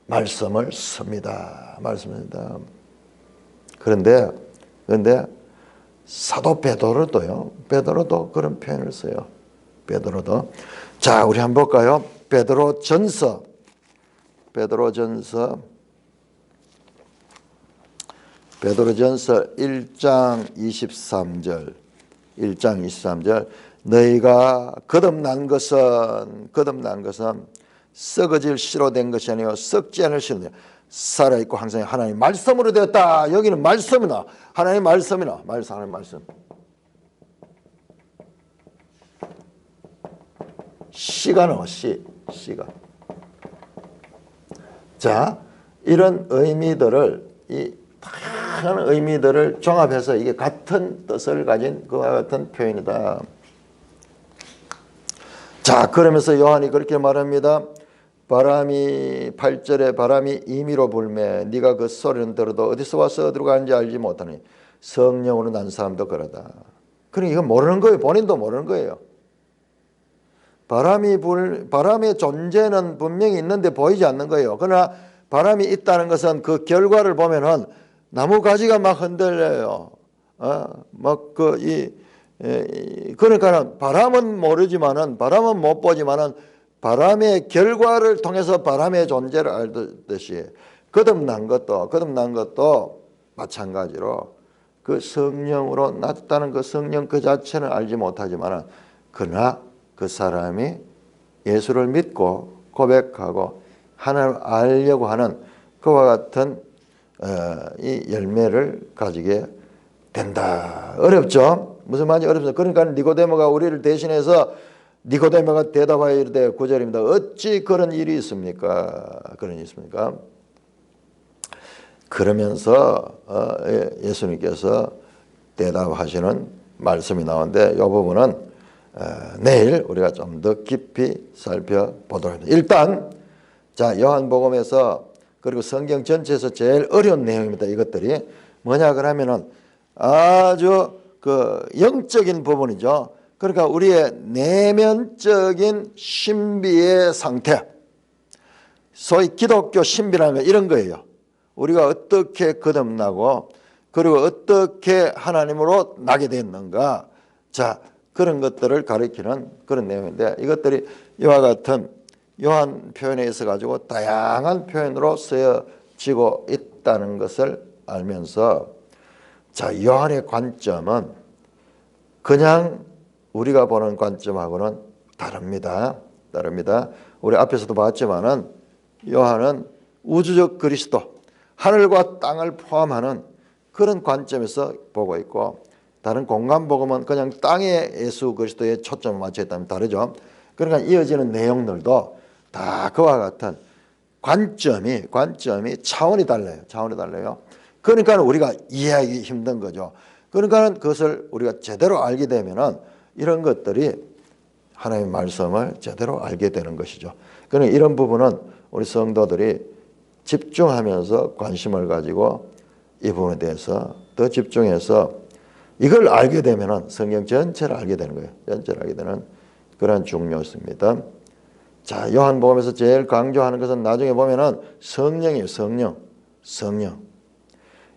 말씀을 씁니다. 말씀입니다. 그런데 사도 베드로도 그런 표현을 써요. 베드로도. 자, 우리 한번 볼까요? 베드로전서 1장 23절 너희가 거듭난 것은 썩어질 씨로 된 것이 아니요 썩지 않을 씨로 된 살아있고 항상 하나님 말씀으로 되었다. 여기는 말씀이나 하나님 말씀이나 하나님 말씀. 씨가 나와 씨가. 자, 이런 의미들을 이 다양한 의미들을 종합해서 이게 같은 뜻을 가진 그와 같은 표현이다. 자, 그러면서 요한이 그렇게 말합니다. 8절에 바람이 임의로 불매 네가 그 소리는 들어도 어디서 와서 어디로 가는지 알지 못하니 성령으로 난 사람도 그러다. 그러니까 이건 모르는 거예요. 본인도 모르는 거예요. 바람의 존재는 분명히 있는데 보이지 않는 거예요. 그러나 바람이 있다는 것은 그 결과를 보면은 나무 가지가 막 흔들려요. 그러니까 바람은 모르지만은 바람은 못 보지만은 바람의 결과를 통해서 바람의 존재를 알듯이 거듭난 것도 마찬가지로 그 성령으로 났다는 그 성령 그 자체는 알지 못하지만은 그러나 그 사람이 예수를 믿고 고백하고 하나님을 알려고 하는 그와 같은 이 열매를 가지게 된다. 어렵죠? 무슨 말인지 어렵습니다. 그러니까 니고데모가 우리를 대신해서 니고데모가 대답하여 이르되 9절입니다. 어찌 그런 일이 있습니까? 그러면서 예수님께서 대답하시는 말씀이 나오는데 이 부분은 내일 우리가 좀 더 깊이 살펴보도록 합니다. 일단 자, 요한복음에서 그리고 성경 전체에서 제일 어려운 내용입니다. 이것들이 뭐냐 그러면은 아주 그 영적인 부분이죠. 그러니까 우리의 내면적인 신비의 상태, 소위 기독교 신비라는 거 이런 거예요. 우리가 어떻게 거듭나고 그리고 어떻게 하나님으로 나게 됐는가. 자, 그런 것들을 가리키는 그런 내용인데 이것들이 이와 같은 요한 표현에 있어 가지고 다양한 표현으로 쓰여지고 있다는 것을 알면서 자, 요한의 관점은 그냥 우리가 보는 관점하고는 다릅니다. 우리 앞에서도 봤지만은 요한은 우주적 그리스도, 하늘과 땅을 포함하는 그런 관점에서 보고 있고 다른 공간복음은 그냥 땅에 예수 그리스도에 초점을 맞춰 있다면 다르죠. 그러니까 이어지는 내용들도 다 그와 같은 관점이 차원이 달라요. 그러니까 우리가 이해하기 힘든 거죠. 그러니까 그것을 우리가 제대로 알게 되면은 이런 것들이 하나님의 말씀을 제대로 알게 되는 것이죠. 그러니까 이런 부분은 우리 성도들이 집중하면서 관심을 가지고 이 부분에 대해서 더 집중해서 이걸 알게 되면은 성경 전체를 알게 되는 거예요. 전체를 알게 되는 그런 중요성입니다. 자, 요한복음에서 제일 강조하는 것은 나중에 보면은 성령이에요. 성령.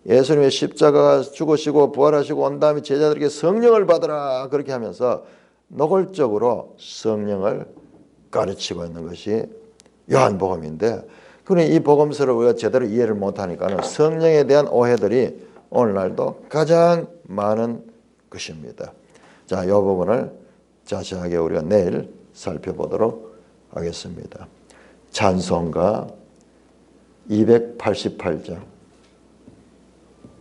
예수님의 십자가가 죽으시고 부활하시고 온 다음에 제자들에게 성령을 받으라 그렇게 하면서 노골적으로 성령을 가르치고 있는 것이 요한복음인데 그런데 이 복음서를 우리가 제대로 이해를 못하니까 성령에 대한 오해들이 오늘날도 가장 많은 것입니다. 자, 이 부분을 자세하게 우리가 내일 살펴보도록 하겠습니다. 찬송가 288장